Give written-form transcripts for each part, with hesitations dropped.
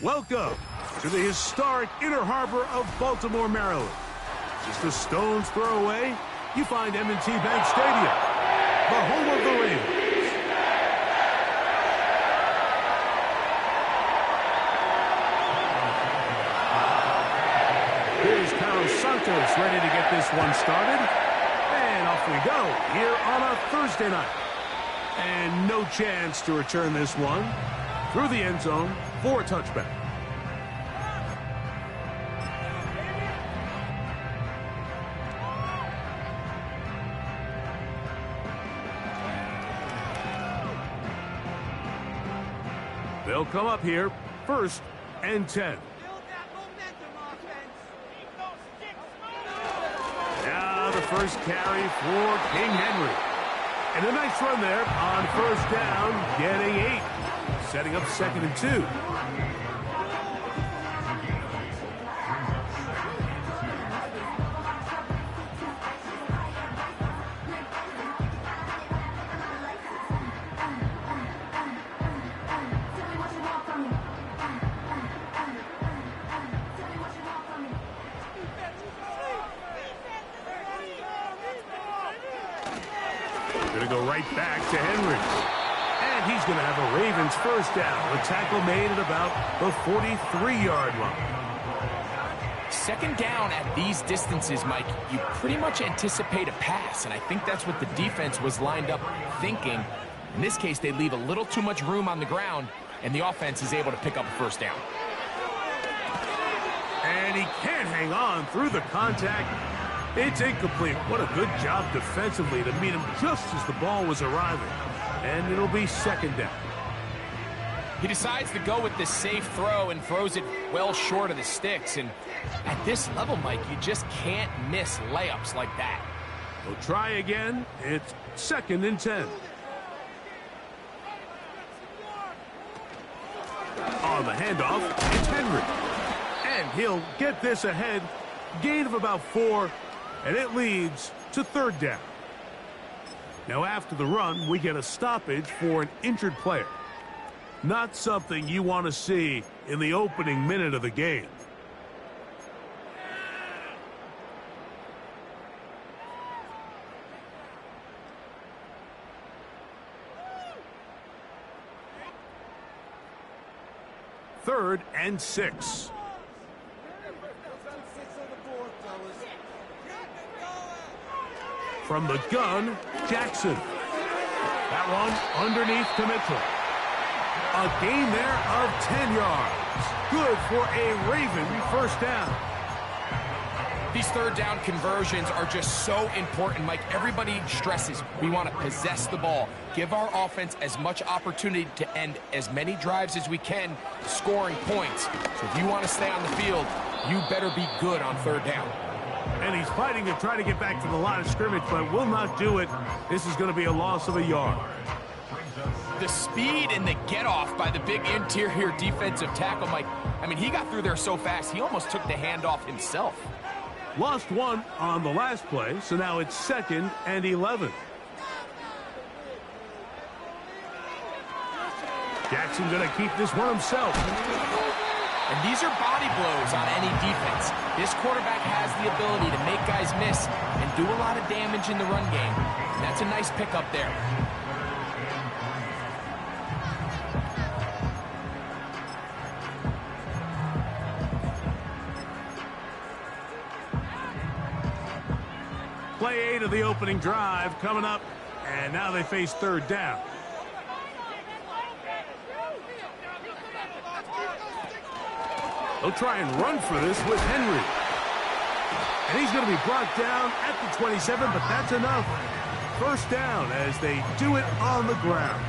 Welcome to the historic Inner Harbor of Baltimore, Maryland. Just a stone's throw away, you find M&T Bank Stadium, the home of the Ravens. Here's Carlos Santos ready to get this one started. And off we go here on a Thursday night. And no chance to return this one through the end zone for a touchback. They'll come up here, 1st and 10. Now the first carry for King Henry. And a nice run there on 1st down, getting 8. Setting up 2nd and 2. Gonna go right back to Henry. And he's going to have a Ravens 1st down. The tackle made at about the 43-yard line. 2nd down at these distances, Mike, you pretty much anticipate a pass, and I think that's what the defense was lined up thinking. In this case, they leave a little too much room on the ground, and the offense is able to pick up a 1st down. And he can't hang on through the contact. It's incomplete. What a good job defensively to meet him just as the ball was arriving. And it'll be 2nd down. He decides to go with this safe throw and throws it well short of the sticks. And at this level, Mike, you just can't miss layups like that. We'll try again. It's 2nd and 10. On the handoff, it's Henry. And he'll get this ahead. Gain of about 4, and it leads to 3rd down. Now after the run, we get a stoppage for an injured player. Not something you want to see in the opening minute of the game. Third and 6. From the gun, Jackson. That one underneath to Mitchell. A gain there of 10 yards. Good for a Raven 1st down. These 3rd down conversions are just so important, Mike. Everybody stresses we want to possess the ball, give our offense as much opportunity to end as many drives as we can, scoring points. So if you want to stay on the field, you better be good on 3rd down. And he's fighting to try to get back to the line of scrimmage, but will not do it. This is going to be a loss of a yard. The speed and the get-off by the big interior defensive tackle, Mike. I mean, he got through there so fast, he almost took the handoff himself. Lost 1 on the last play, so now it's 2nd and 11. Jackson going to keep this one himself. And these are body blows on any defense. This quarterback has the ability to make guys miss and do a lot of damage in the run game. And that's a nice pickup there. Play 8 of the opening drive coming up, and now they face 3rd down. They'll try and run for this with Henry. And he's going to be brought down at the 27, but that's enough. 1st down as they do it on the ground.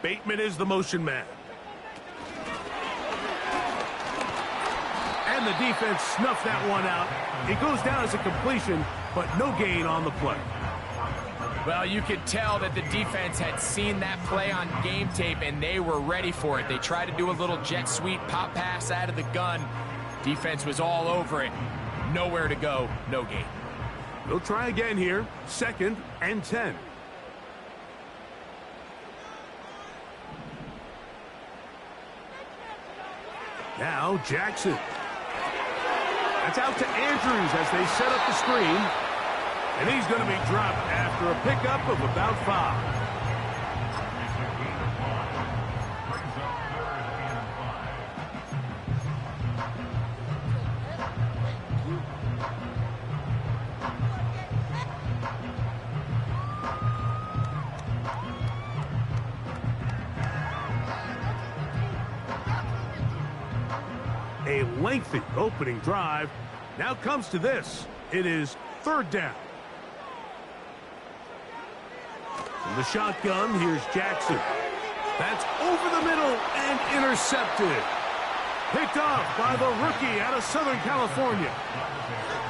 Bateman is the motion man. And And the defense snuffed that one out. It goes down as a completion, but no gain on the play. Well, you could tell that the defense had seen that play on game tape, and they were ready for it. They tried to do a little jet sweep pop pass out of the gun. Defense was all over it. Nowhere to go, no gain. They'll try again here. 2nd and 10. Now Jackson. That's out to Andrews as they set up the screen. And he's going to be dropped after a pickup of about 5. A lengthy opening drive. Now comes to this. It is 3rd down. From the shotgun, here's Jackson. That's over the middle and intercepted. Picked off by the rookie out of Southern California.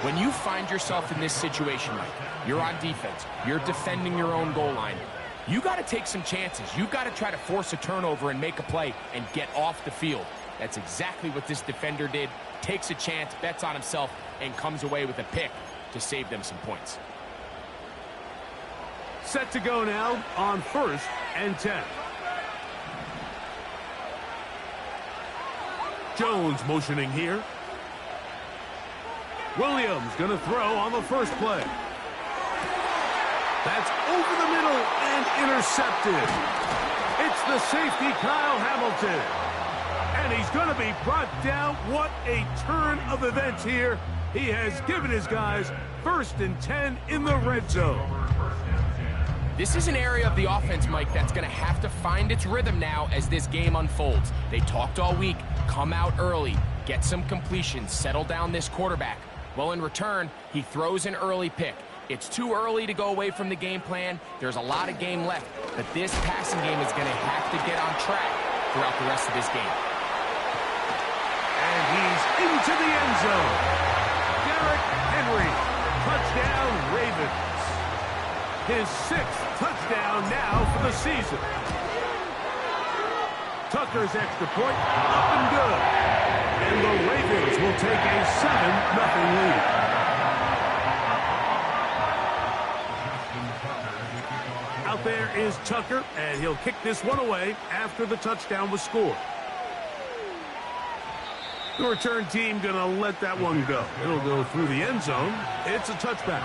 When you find yourself in this situation, Mike, you're on defense, you're defending your own goal line, you got to take some chances. You got to try to force a turnover and make a play and get off the field. That's exactly what this defender did. Takes a chance, bets on himself, and comes away with a pick to save them some points. Set to go now on 1st and 10. Jones motioning here. Williams going to throw on the first play. That's over the middle and intercepted. It's the safety, Kyle Hamilton. And he's going to be brought down. What a turn of events here. He has given his guys 1st and 10 in the red zone. This is an area of the offense, Mike, that's going to have to find its rhythm now as this game unfolds. They talked all week, come out early, get some completions, settle down this quarterback. Well, in return, he throws an early pick. It's too early to go away from the game plan. There's a lot of game left, but this passing game is going to have to get on track throughout the rest of this game. And he's into the end zone. Derrick Henry, touchdown Ravens. His 6th touchdown now for the season. Tucker's extra point up and good. And the Ravens will take a 7-0 lead. Out there is Tucker, and he'll kick this one away after the touchdown was scored. The return team going to let that one go. It'll go through the end zone. It's a touchback.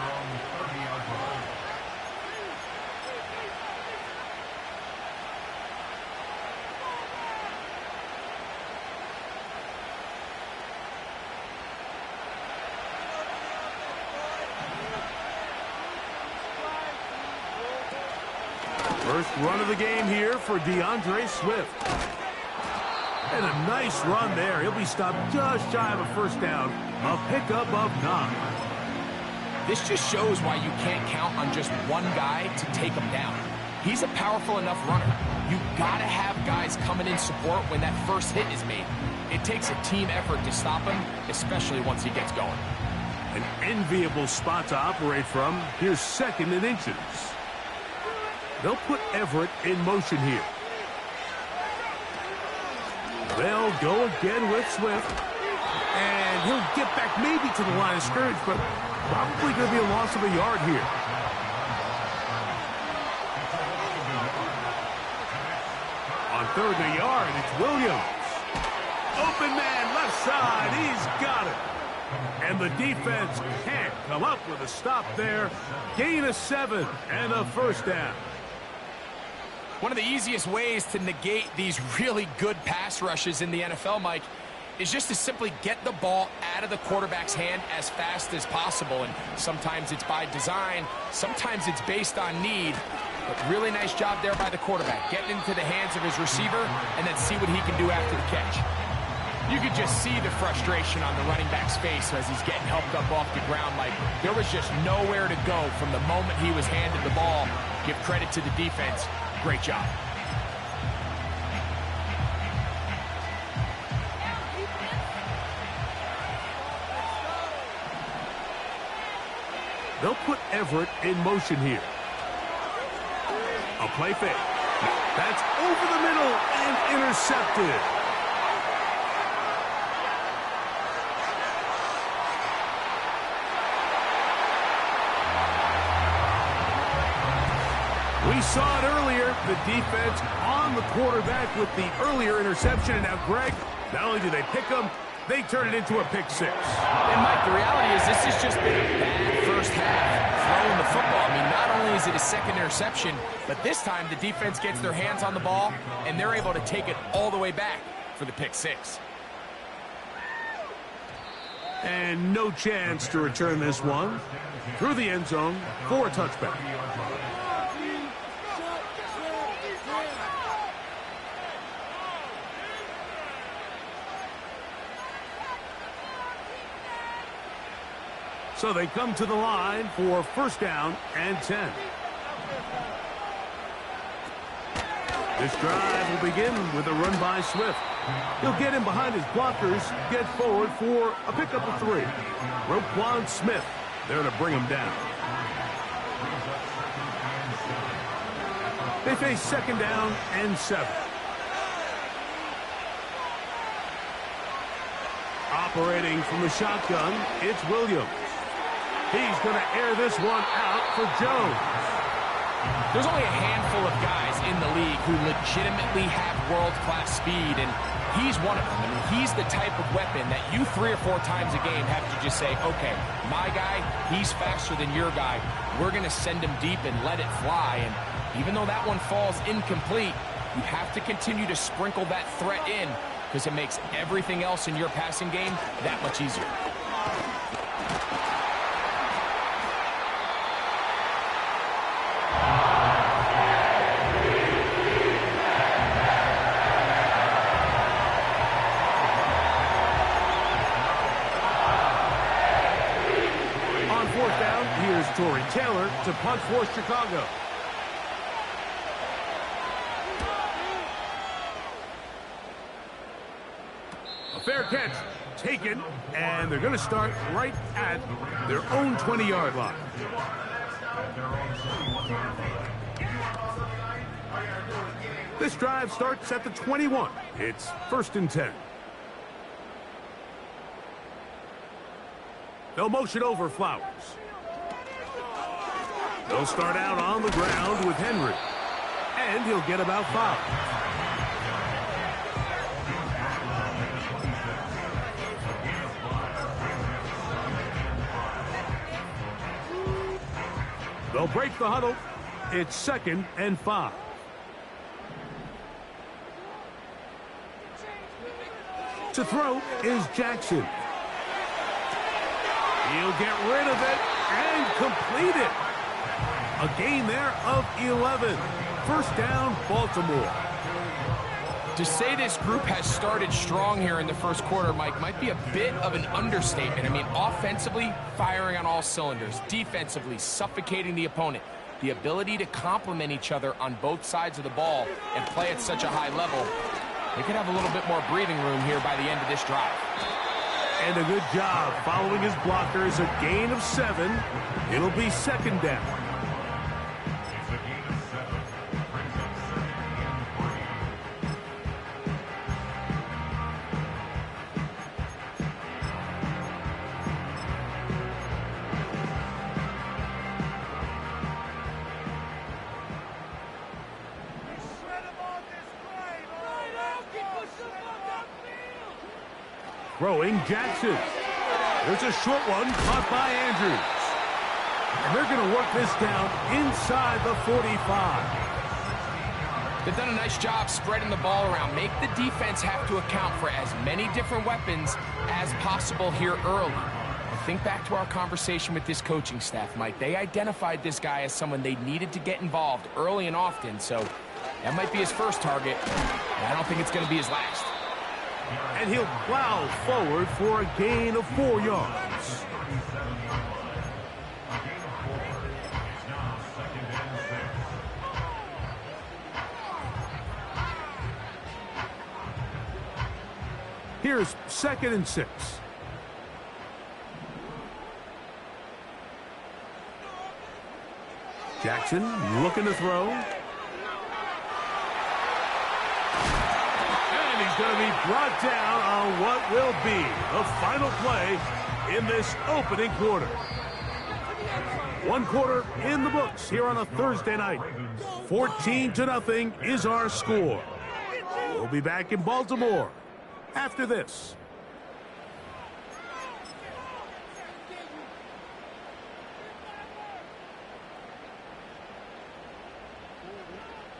First run of the game here for DeAndre Swift. And a nice run there. He'll be stopped just shy of a 1st down. A pickup of 9. This just shows why you can't count on just one guy to take him down. He's a powerful enough runner. You got to have guys coming in support when that first hit is made. It takes a team effort to stop him, especially once he gets going. An enviable spot to operate from. Here's 2nd and inches. They'll put Everett in motion here. They'll go again with Swift. And he'll get back maybe to the line of scrimmage, but probably going to be a loss of a yard here. On 3rd and a yard, it's Williams. Open man, left side. He's got it. And the defense can't come up with a stop there. Gain of 7 and a 1st down. One of the easiest ways to negate these really good pass rushes in the NFL, Mike, is just to simply get the ball out of the quarterback's hand as fast as possible. And sometimes it's by design, sometimes it's based on need. But really nice job there by the quarterback, getting into the hands of his receiver and then see what he can do after the catch. You could just see the frustration on the running back's face as he's getting helped up off the ground. Like, there was just nowhere to go from the moment he was handed the ball. Give credit to the defense. Great job. They'll put Everett in motion here. A play fake. That's over the middle and intercepted. We saw it earlier, the defense on the quarterback with the earlier interception. And now, Greg, not only do they pick him, they turn it into a pick six. And, Mike, the reality is this has just been a bad first half throwing the football. I mean, not only is it a second interception, but this time the defense gets their hands on the ball, and they're able to take it all the way back for the pick six. And no chance to return this one through the end zone for a touchback. So they come to the line for first down and 10. This drive will begin with a run by Swift. He'll get in behind his blockers, get forward for a pickup of 3. Roquan Smith there to bring him down. They face second down and 7. Operating from the shotgun, it's Williams. He's going to air this one out for Jones. There's only a handful of guys in the league who legitimately have world-class speed, and he's one of them. I mean, he's the type of weapon that you 3 or 4 times a game have to just say, okay, my guy, he's faster than your guy. We're going to send him deep and let it fly. And even though that one falls incomplete, you have to continue to sprinkle that threat in because it makes everything else in your passing game that much easier. Tory Taylor to punt for Chicago. A fair catch taken, and they're going to start right at their own 20-yard line. This drive starts at the 21. It's first and 10. They'll motion over Flowers. They'll start out on the ground with Henry, and he'll get about 5. They'll break the huddle. It's second and 5. To throw is Jackson. He'll get rid of it and complete it. A gain there of 11. First down, Baltimore. To say this group has started strong here in the first quarter, Mike, might be a bit of an understatement. I mean, offensively, firing on all cylinders. Defensively, suffocating the opponent. The ability to complement each other on both sides of the ball and play at such a high level. They could have a little bit more breathing room here by the end of this drive. And a good job following his blockers. A gain of 7. It'll be second down. Throwing Jackson. There's a short one caught by Andrews. And they're going to work this down inside the 45. They've done a nice job spreading the ball around. Make the defense have to account for as many different weapons as possible here early. And think back to our conversation with this coaching staff, Mike. They identified this guy as someone they needed to get involved early and often. So that might be his first target. And I don't think it's going to be his last. And he'll plow forward for a gain of 4 yards. Here's second and 6. Jackson looking to throw. And he's going to be brought down on what will be the final play in this opening quarter. One quarter in the books here on a Thursday night. 14-0 is our score. We'll be back in Baltimore after this.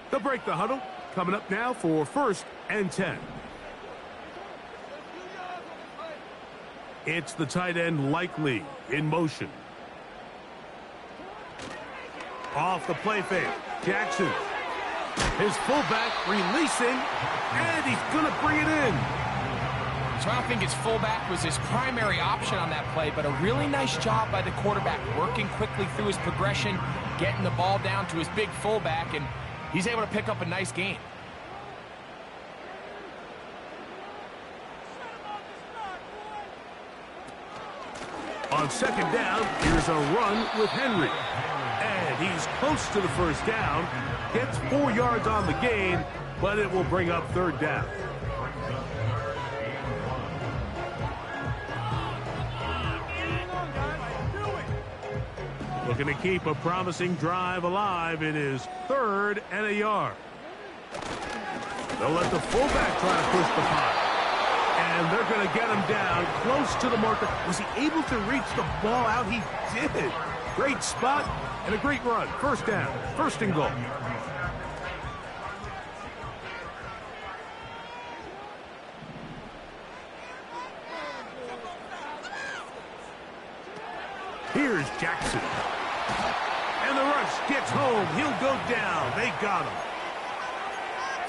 They'll break the huddle. Coming up now for 1st and 10. It's the tight end Likely in motion. Off the play fake. Jackson. His fullback releasing, and he's going to bring it in. So I don't think his fullback was his primary option on that play, but a really nice job by the quarterback working quickly through his progression, getting the ball down to his big fullback, and he's able to pick up a nice gain. On 2nd down, here's a run with Henry. And he's close to the 1st down. Gets 4 yards on the gain, but it will bring up 3rd down. Looking to keep a promising drive alive. It is 3rd and a yard. They'll let the fullback try to push the pot. And they're going to get him down close to the marker. Was he able to reach the ball out? He did. Great spot and a great run. 1st down. 1st and goal. Here's Jackson. And the rush gets home. He'll go down. They got him.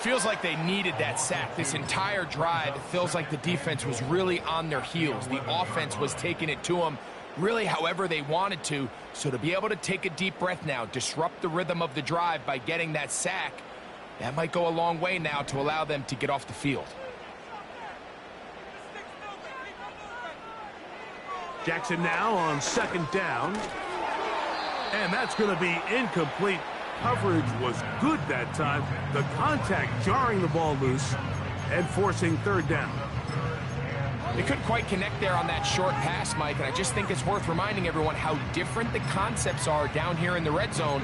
Feels like they needed that sack this entire drive. It feels like the defense was really on their heels. The offense was taking it to them really however they wanted to. So to be able to take a deep breath now, disrupt the rhythm of the drive by getting that sack, that might go a long way now to allow them to get off the field. Jackson now on 2nd down. And that's going to be incomplete. Coverage was good that time. The contact jarring the ball loose and forcing 3rd down. They couldn't quite connect there on that short pass, Mike, and I just think it's worth reminding everyone how different the concepts are down here in the red zone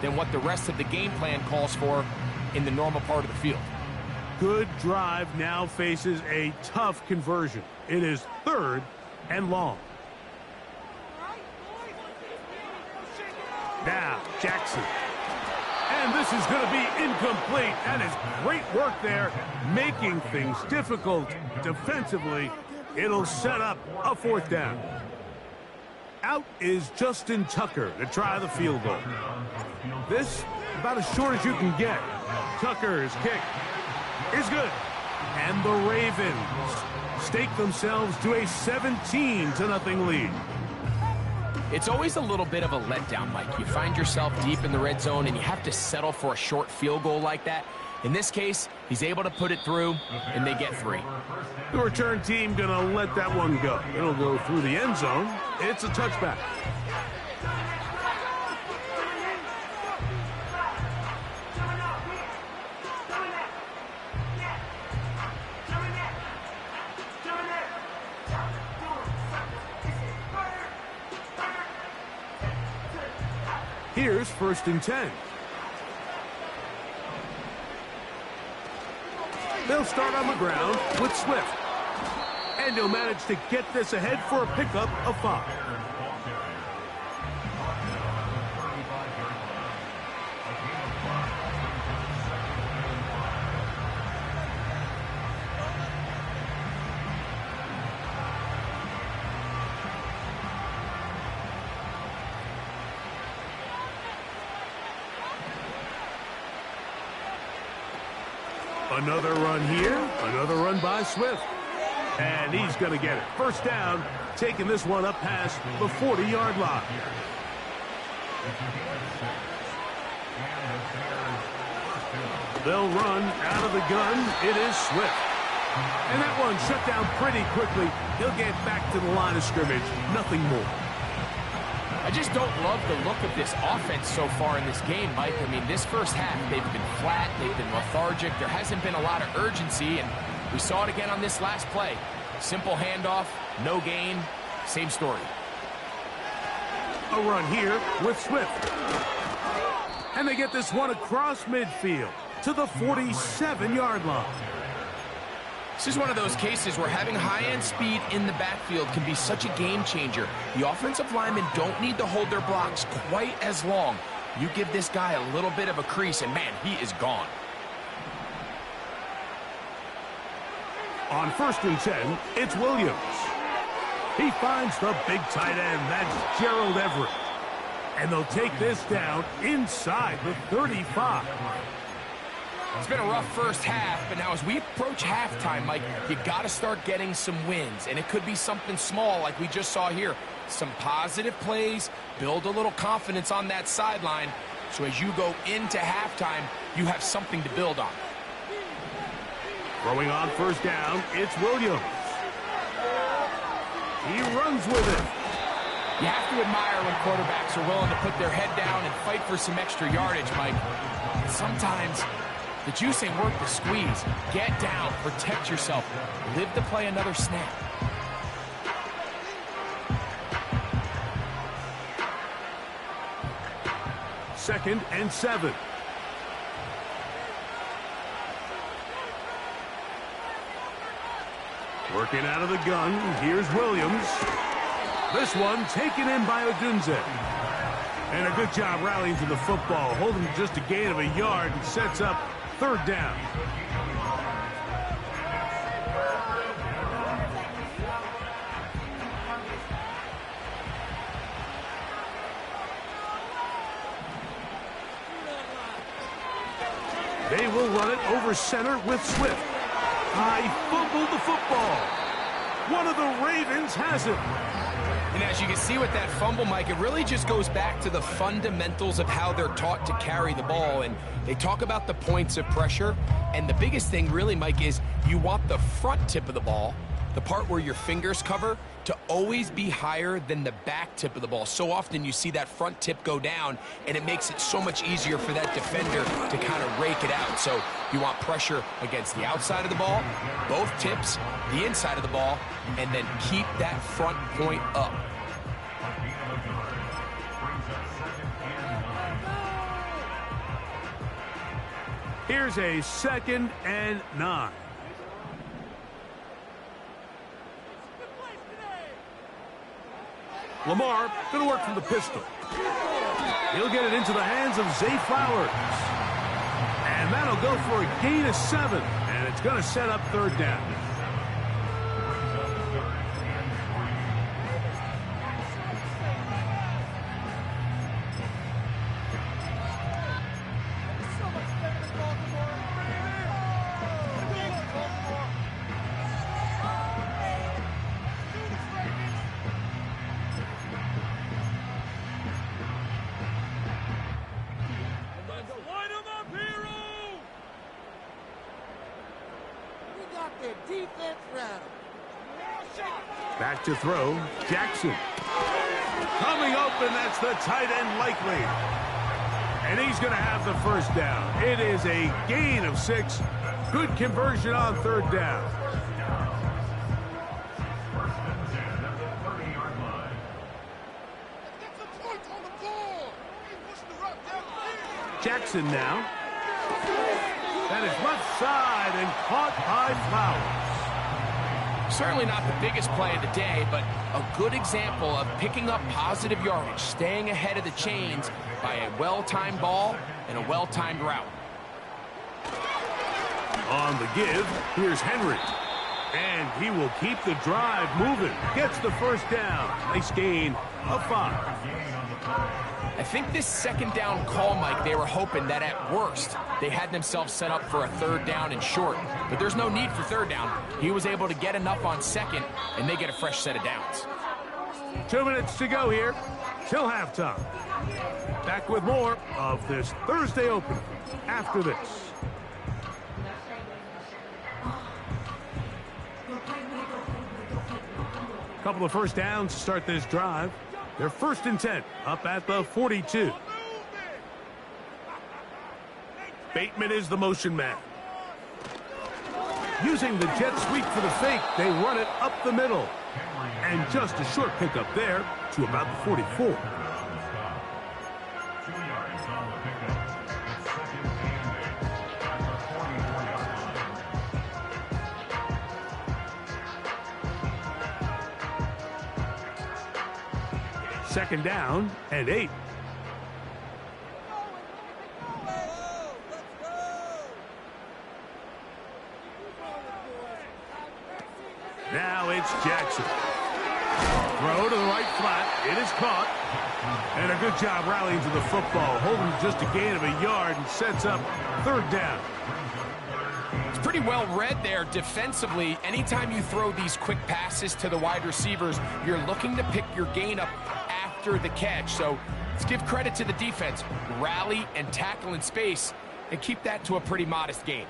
than what the rest of the game plan calls for in the normal part of the field. Good drive now faces a tough conversion. It is 3rd and long. Now, Jackson. And this is going to be incomplete. That is great work there, making things difficult defensively. It'll set up a 4th down. Out is Justin Tucker to try the field goal. This, about as short as you can get. Tucker's kick is good. And the Ravens stake themselves to a 17-0 lead. It's always a little bit of a letdown, Mike. You find yourself deep in the red zone and you have to settle for a short field goal like that. In this case, he's able to put it through, and they get 3. The return team going to let that one go. It'll go through the end zone. It's a touchback. Here's 1st and 10. They'll start on the ground with Swift. And he'll manage to get this ahead for a pickup of 5. Another run here, another run by Swift. And he's going to get it. 1st down, taking this one up past the 40-yard line. They'll run out of the gun. It is Swift. And that one shut down pretty quickly. He'll get back to the line of scrimmage. Nothing more. I just don't love the look of this offense so far in this game, Mike. I mean, this first half, they've been flat, they've been lethargic. There hasn't been a lot of urgency, and we saw it again on this last play. Simple handoff, no gain, same story. A run here with Swift. And they get this one across midfield to the 47-yard line. This is one of those cases where having high-end speed in the backfield can be such a game changer. The offensive linemen don't need to hold their blocks quite as long. You give this guy a little bit of a crease, and man, he is gone. On 1st and 10, it's Williams. He finds the big tight end. That's Gerald Everett. And they'll take this down inside the 35. It's been a rough first half, but now as we approach halftime, Mike, you got to start getting some wins. And it could be something small like we just saw here. Some positive plays, build a little confidence on that sideline. So as you go into halftime, you have something to build on. Throwing on 1st down, it's Williams. He runs with it. You have to admire when quarterbacks are willing to put their head down and fight for some extra yardage, Mike. Sometimes the juice ain't worth the squeeze. Get down, protect yourself, live to play another snap. Second and 7. Working out of the gun, here's Williams. This one taken in by Odunze. And a good job rallying to the football, holding just a gain of a yard and sets up 3rd down. They will run it over center with Swift. I fumbled the football. One of the Ravens has it. And as you can see with that fumble, Mike, it really just goes back to the fundamentals of how they're taught to carry the ball. And they talk about the points of pressure. And the biggest thing really, Mike, is you want the front tip of the ball, the part where your fingers cover, to always be higher than the back tip of the ball. So often you see that front tip go down, and it makes it so much easier for that defender to kind of rake it out. So you want pressure against the outside of the ball, both tips, the inside of the ball, and then keep that front point up. Here's a 2nd and 9. Lamar going to work from the pistol. He'll get it into the hands of Zay Flowers. And that'll go for a gain of 7. And it's going to set up 3rd down. Back to throw, Jackson. Coming open, that's the tight end Likely. And he's going to have the 1st down. It is a gain of 6. Good conversion on 3rd down. Jackson now. That is left side and caught by Flowers. Certainly not the biggest play of the day, but a good example of picking up positive yardage, staying ahead of the chains by a well-timed ball and a well-timed route. On the give, here's Henry. And he will keep the drive moving. Gets the 1st down. Nice gain of 5. I think this 2nd down call, Mike, they were hoping that at worst they had themselves set up for a 3rd down and short. But there's no need for 3rd down. He was able to get enough on 2nd, and they get a fresh set of downs. 2 minutes to go here till halftime. Back with more of this Thursday opener after this. Couple of 1st downs to start this drive. They're 1st and 10, up at the 42. Bateman is the motion man. Using the jet sweep for the fake, they run it up the middle. And just a short pickup there to about the 44. Second down and 8. Now it's Jackson. Throw to the right flat. It is caught. And a good job rallying to the football. Holding just a gain of a yard and sets up 3rd down. It's pretty well read there defensively. Anytime you throw these quick passes to the wide receivers, you're looking to pick your gain up after the catch. So let's give credit to the defense. Rally and tackle in space and keep that to a pretty modest gain.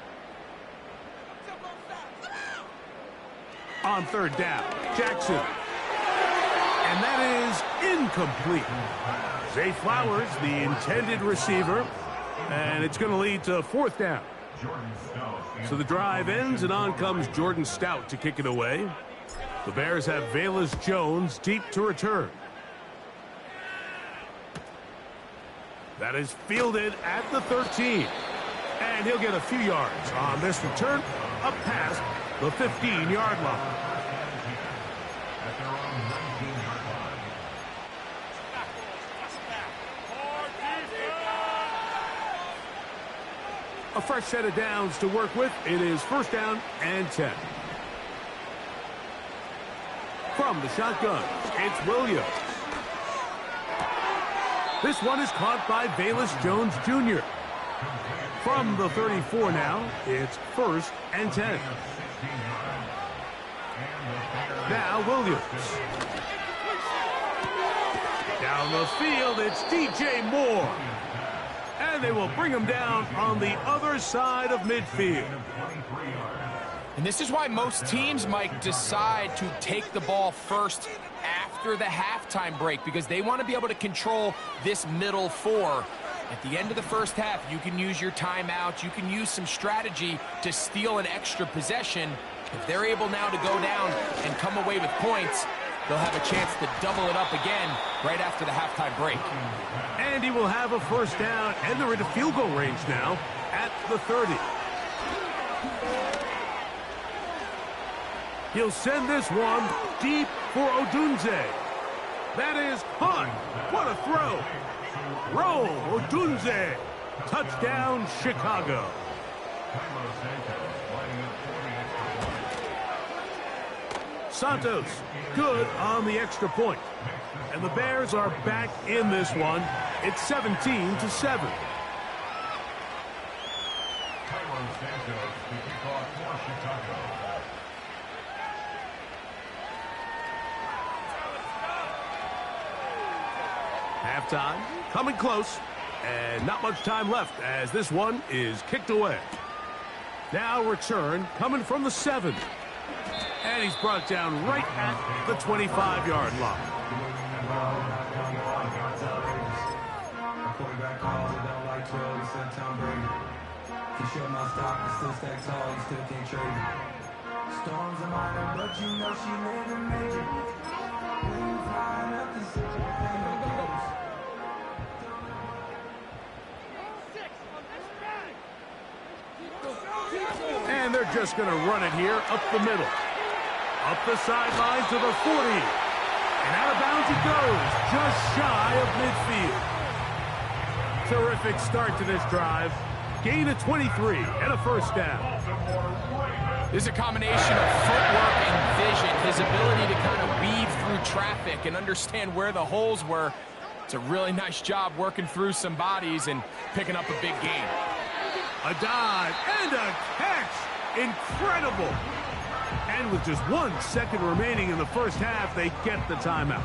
On 3rd down, Jackson. And that is incomplete. Zay Flowers, the intended receiver. And it's going to lead to 4th down. So the drive ends, and on comes Jordan Stout to kick it away. The Bears have Velus Jones deep to return. That is fielded at the 13. And he'll get a few yards on this return, up past the 15-yard line. A fresh set of downs to work with. It is 1st down and 10. From the shotgun, it's Williams. This one is caught by Velus Jones Jr. From the 34 now, it's 1st and 10. Now Williams. Down the field, it's DJ Moore. And they will bring him down on the other side of midfield. And this is why most teams, Mike, decide to take the ball first after the halftime break, because they want to be able to control this middle 4. At the end of the first half, you can use your timeout. You can use some strategy to steal an extra possession. If they're able now to go down and come away with points, they'll have a chance to double it up again right after the halftime break. And he will have a 1st down, and they're into field goal range now at the 30. He'll send this one deep for Odunze. That is Hunt. What a throw. Roll, Odunze. Touchdown, Chicago. Santos, good on the extra point. And the Bears are back in this one. It's 17-7. Halftime, coming close, and not much time left as this one is kicked away. Now return coming from the 7. And he's brought down right at the 25-yard line. Storms are minor, but you know she living major. When you flying up the city, and they're just going to run it here up the middle. Up the sideline to the 40. And out of bounds it goes, just shy of midfield. Terrific start to this drive. Gain of 23 and a 1st down. This is a combination of footwork and vision. His ability to kind of weave through traffic and understand where the holes were. It's a really nice job working through some bodies and picking up a big gain. A dive and a catch. Incredible. And with just 1 second remaining in the first half, they get the timeout.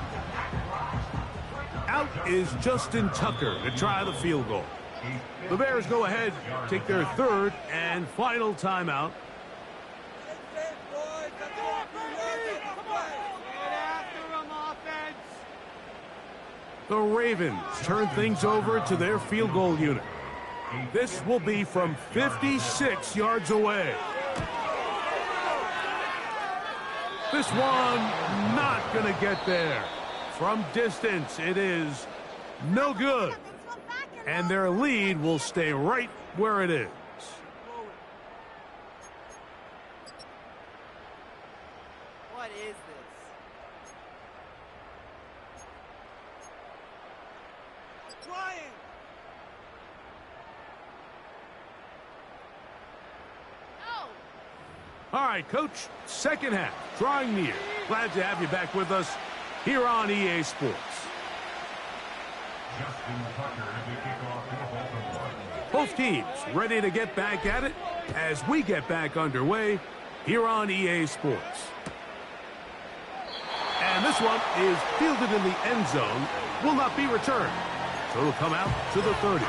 Out is Justin Tucker to try the field goal. The Bears go ahead, take their 3rd and final timeout. The Ravens turn things over to their field goal unit. This will be from 56 yards away. This one not going to get there. From distance, it is no good. And their lead will stay right where it is. What is this? Trying. All right, Coach, second half, drawing near. Glad to have you back with us here on EA Sports. Both teams ready to get back at it as we get back underway here on EA Sports. And this one is fielded in the end zone, will not be returned. So it'll come out to the 30.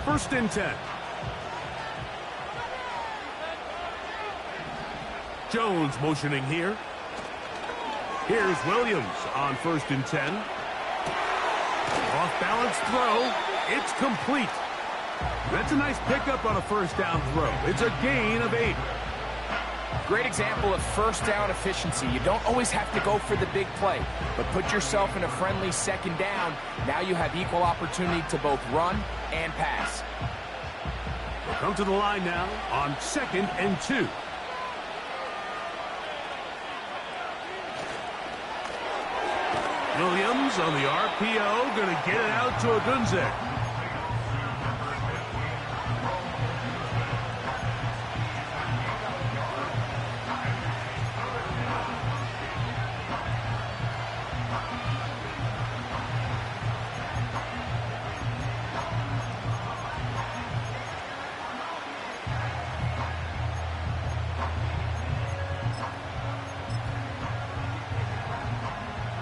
First and 10. Jones motioning here. Here's Williams on first and 10. Off balance throw. It's complete. That's a nice pickup on a first down throw. It's a gain of 8. Great example of first down efficiency. You don't always have to go for the big play, but put yourself in a friendly second down. Now you have equal opportunity to both run and pass. We'll come to the line now on second and 2. Williams on the RPO, going to get it out to Odunze.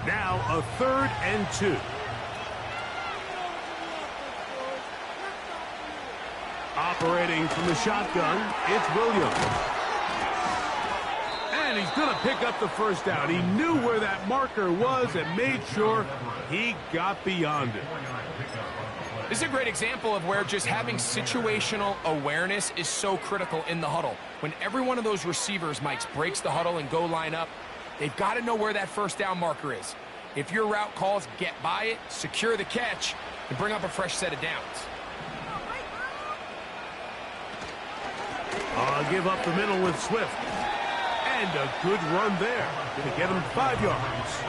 Now a third and 2. Operating from the shotgun, it's Williams. And he's going to pick up the first down. He knew where that marker was and made sure he got beyond it. This is a great example of where just having situational awareness is so critical in the huddle. When every one of those receivers, Mike, breaks the huddle and go line up, they've got to know where that first down marker is. If your route calls, get by it, secure the catch, and bring up a fresh set of downs. Give up the middle with Swift. And a good run there. Going to get him 5 yards.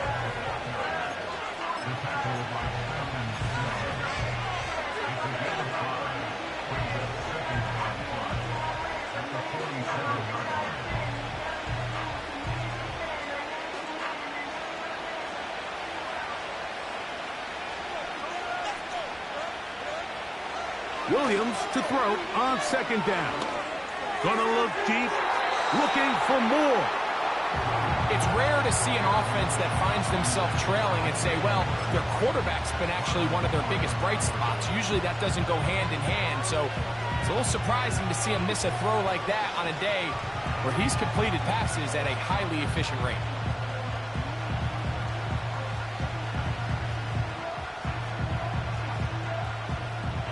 Williams to throw on second down. Gonna look deep, looking for more. It's rare to see an offense that finds themselves trailing and say, well, their quarterback's been actually one of their biggest bright spots. Usually that doesn't go hand in hand, so it's a little surprising to see him miss a throw like that on a day where he's completed passes at a highly efficient rate.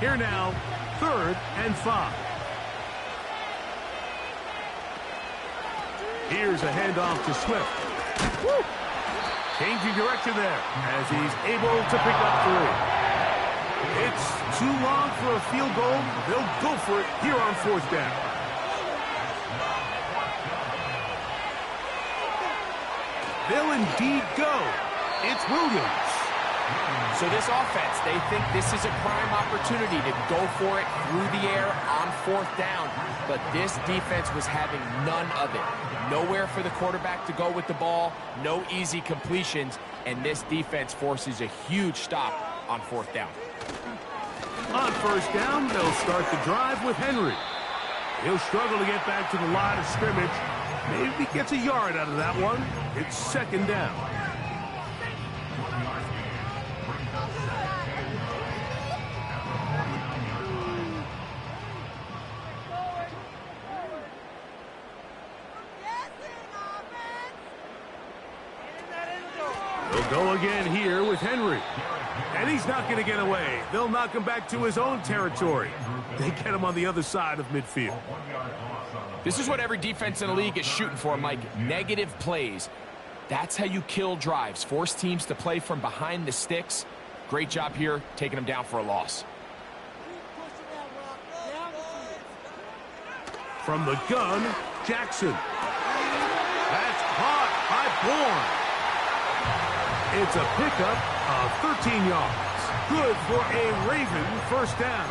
Here now, third and 5. Here's a handoff to Swift. Woo! Changing direction there as he's able to pick up 3. It's too long for a field goal. They'll go for it here on fourth down. They'll indeed go. It's Williams. So this offense, they think this is a prime opportunity to go for it through the air on fourth down. But this defense was having none of it. Nowhere for the quarterback to go with the ball, no easy completions, and this defense forces a huge stop on fourth down. On first down, they'll start the drive with Henry. He'll struggle to get back to the line of scrimmage. Maybe gets a yard out of that one. It's second down. They'll go again here with Henry. And he's not going to get away. They'll knock him back to his own territory. They get him on the other side of midfield. This is what every defense in the league is shooting for, Mike. Negative plays. That's how you kill drives. Force teams to play from behind the sticks. Great job here, taking them down for a loss. From the gun, Jackson. That's caught by Bourne. It's a pickup of 13 yards. Good for a Raven first down.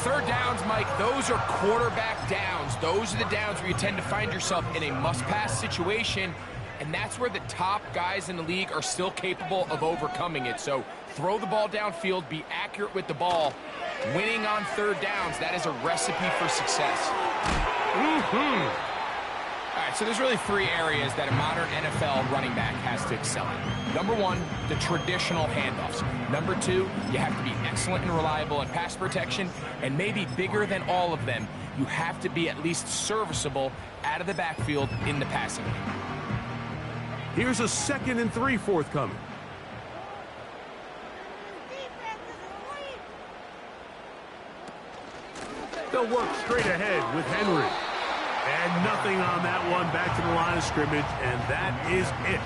Third downs, Mike, those are quarterback downs. Those are the downs where you tend to find yourself in a must-pass situation, and that's where the top guys in the league are still capable of overcoming it. So throw the ball downfield, be accurate with the ball. Winning on third downs, that is a recipe for success. All right, so there's really three areas that a modern NFL running back has to excel in. Number one, the traditional handoffs. Number two, you have to be excellent and reliable in pass protection. And maybe bigger than all of them, you have to be at least serviceable out of the backfield in the passing game. Here's a 2nd and 3 forthcoming. They'll work straight ahead with Henry. And nothing on that one, back to the line of scrimmage, and that is it.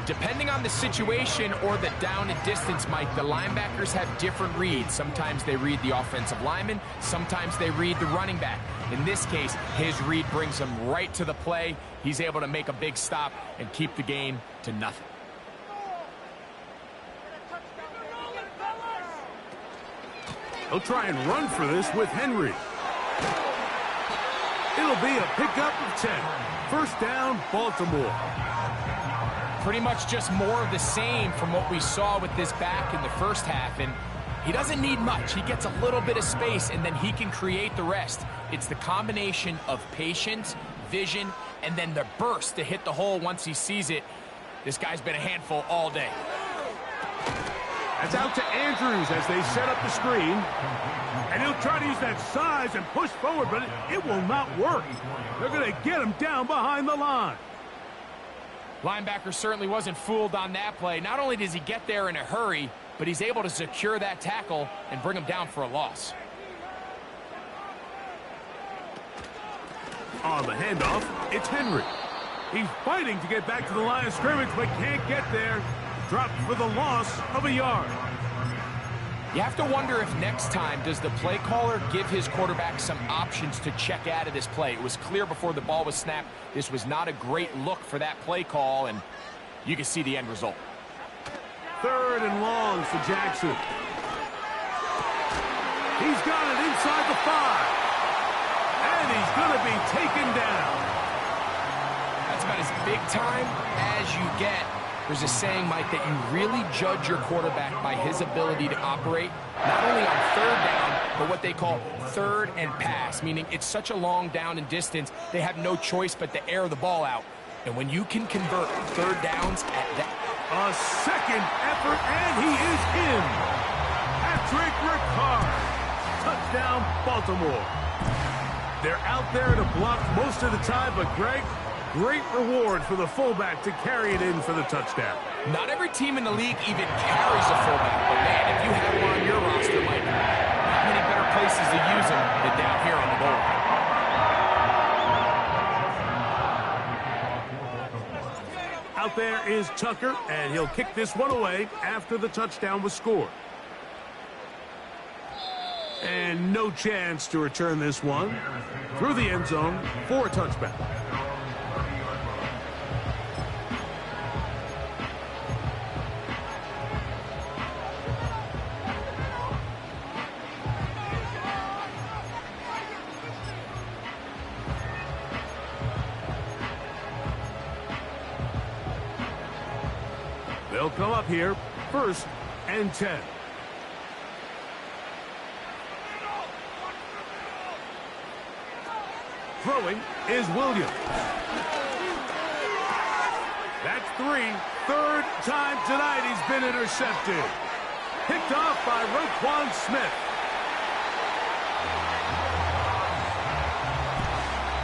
Depending on the situation or the down and distance, Mike, the linebackers have different reads. Sometimes they read the offensive lineman, sometimes they read the running back. In this case, his read brings him right to the play. He's able to make a big stop and keep the game to nothing. He'll try and run for this with Henry. It'll be a pickup of 10. First down, Baltimore. Pretty much just more of the same from what we saw with this back in the first half. And he doesn't need much. He gets a little bit of space, and then he can create the rest. It's the combination of patience, vision, and then the burst to hit the hole once he sees it. This guy's been a handful all day. That's out to Andrews as they set up the screen. And he'll try to use that size and push forward, but it will not work. They're going to get him down behind the line. Linebacker certainly wasn't fooled on that play. Not only does he get there in a hurry, but he's able to secure that tackle and bring him down for a loss. On the handoff, it's Henry. He's fighting to get back to the line of scrimmage, but can't get there. Dropped for the loss of a yard. You have to wonder if next time does the play caller give his quarterback some options to check out of this play. It was clear before the ball was snapped this was not a great look for that play call, and you can see the end result. 3rd and long for Jackson. He's got it inside the 5. And he's going to be taken down. That's about as big time as you get. There's a saying, Mike, that you really judge your quarterback by his ability to operate, not only on third down, but what they call third and pass, meaning it's such a long down and distance, they have no choice but to air the ball out. And when you can convert third downs at that... A second effort, and he is in. Patrick Ricard. Touchdown, Baltimore. They're out there to block most of the time, but Greg, great reward for the fullback to carry it in for the touchdown. Not every team in the league even carries a fullback, but man, if you have one on your roster, Mike, not many better places to use them than down here on the goal line. Out there is Tucker, and he'll kick this one away after the touchdown was scored. And no chance to return this one through the end zone for a touchback. They'll come up here, 1st and 10. Throwing is Williams. That's 3. 3rd time tonight he's been intercepted. Picked off by Roquan Smith.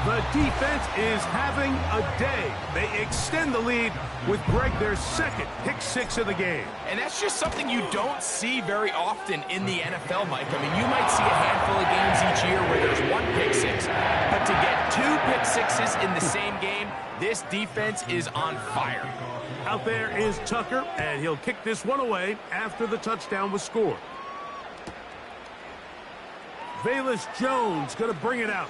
The defense is having a day. They extend the lead with Greg, their second pick six of the game. And that's just something you don't see very often in the NFL, Mike. I mean, you might see a handful of games each year where there's one pick six, but to get two pick sixes in the same game, this defense is on fire. Out there is Tucker, and he'll kick this one away after the touchdown was scored. Velus Jones going to bring it out.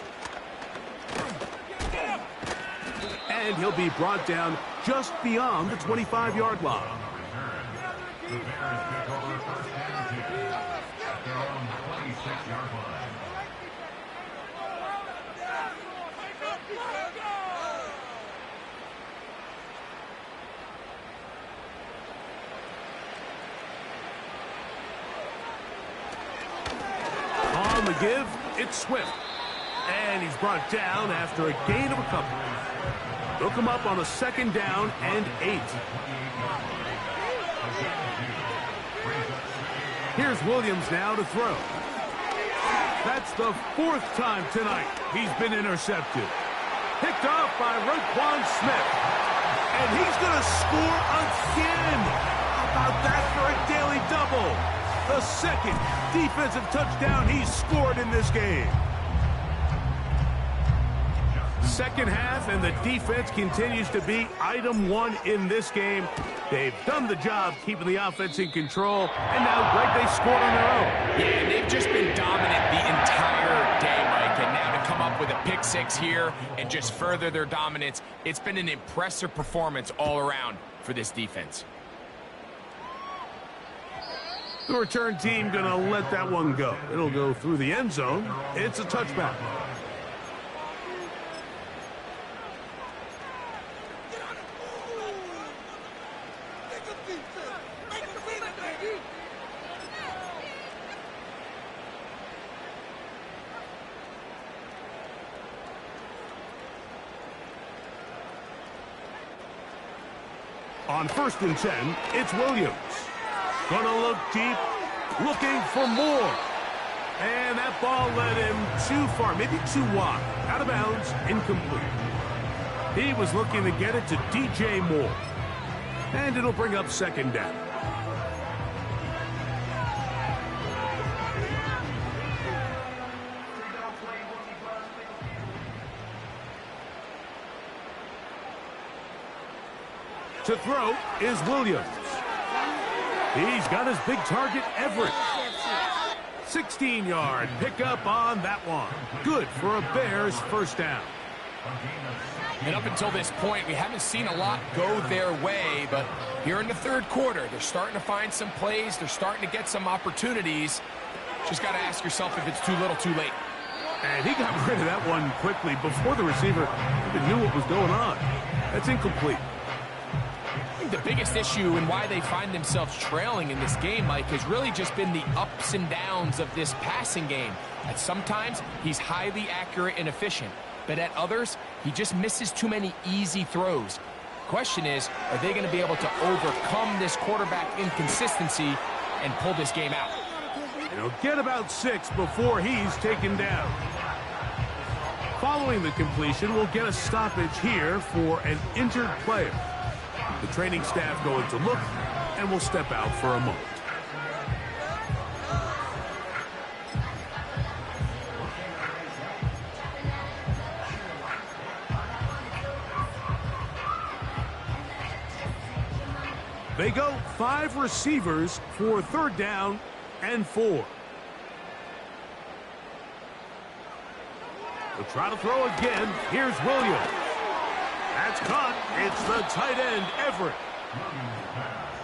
And he'll be brought down just beyond the 25-yard line. On the give, it's Swift. And he's brought down after a gain of a couple. They'll come up on a 2nd down and 8. Here's Williams now to throw. That's the 4th time tonight he's been intercepted. Picked off by Roquan Smith. And he's going to score again. How about that for a daily double? The 2nd defensive touchdown he's scored in this game. Second half, and the defense continues to be item one in this game. They've done the job keeping the offense in control, and now, Greg, they scored on their own. Yeah, and they've just been dominant the entire day, Mike, and now to come up with a pick six here and just further their dominance, it's been an impressive performance all around for this defense. The return team going to let that one go. It'll go through the end zone. It's a touchback. On 1st and 10, it's Williams. Gonna look deep, looking for more. And that ball led him too far, maybe too wide. Out of bounds, incomplete. He was looking to get it to DJ Moore. And it'll bring up 2nd down. To throw is Williams. He's got his big target, Everett. 16-yard pickup on that one. Good for a Bears 1st down. And up until this point, we haven't seen a lot go their way, but here in the 3rd quarter, they're starting to find some plays. They're starting to get some opportunities. Just got to ask yourself if it's too little, too late. And he got rid of that one quickly before the receiver even knew what was going on. That's incomplete. The biggest issue and why they find themselves trailing in this game, Mike, has really just been the ups and downs of this passing game. At sometimes, he's highly accurate and efficient, but at others, he just misses too many easy throws. Question is, are they going to be able to overcome this quarterback inconsistency and pull this game out? He'll get about 6 before he's taken down. Following the completion, we'll get a stoppage here for an injured player. The training staff going to look, and will step out for a moment. They go 5 receivers for 3rd down and 4. They'll try to throw again. Here's Williams. That's caught. It's the tight end, Everett.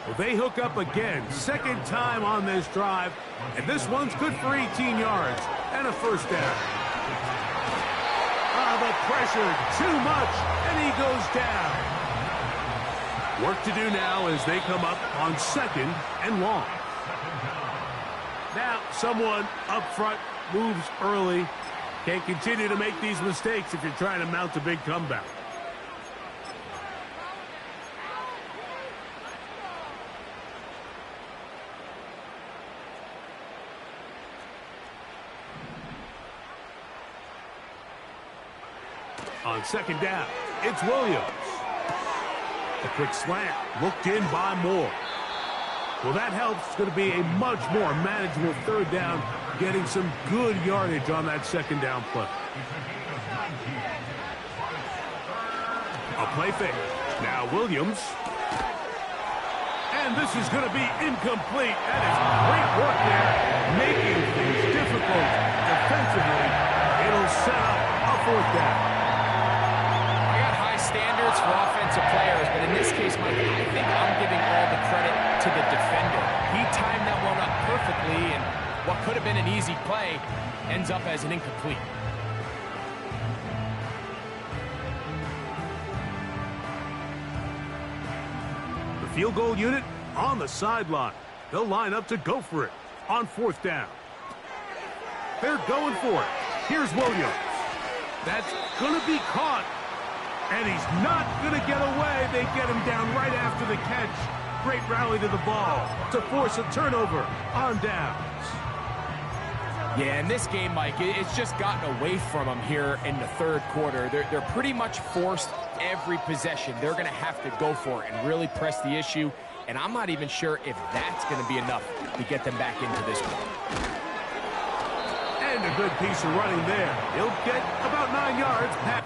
Well, they hook up again. 2nd time on this drive. And this one's good for 18 yards and a 1st down. The pressure, too much, and he goes down. Work to do now as they come up on 2nd and long. Now, someone up front moves early. Can't continue to make these mistakes if you're trying to mount a big comeback. On second down, it's Williams. A quick slant, looked in by Moore. Well, that helps. It's going to be a much more manageable third down, getting some good yardage on that second down play. A play fake. Now Williams. And this is going to be incomplete. That is great work there, making things difficult defensively. It'll set up a fourth down. I got high standards for offensive players, but in this case, Mike, I think I'm giving all the credit to the defender. He timed that one up perfectly, and what could have been an easy play ends up as an incomplete. The field goal unit on the sideline. They'll line up to go for it on fourth down. They're going for it. Here's Williams. That's going to be caught. And he's not going to get away. They get him down right after the catch. Great rally to the ball to force a turnover on downs. Yeah, in this game, Mike, it's just gotten away from them here in the third quarter. They're pretty much forced every possession. They're going to have to go for it and really press the issue. And I'm not even sure if that's going to be enough to get them back into this one. And a good piece of running there. He'll get about 9 yards back.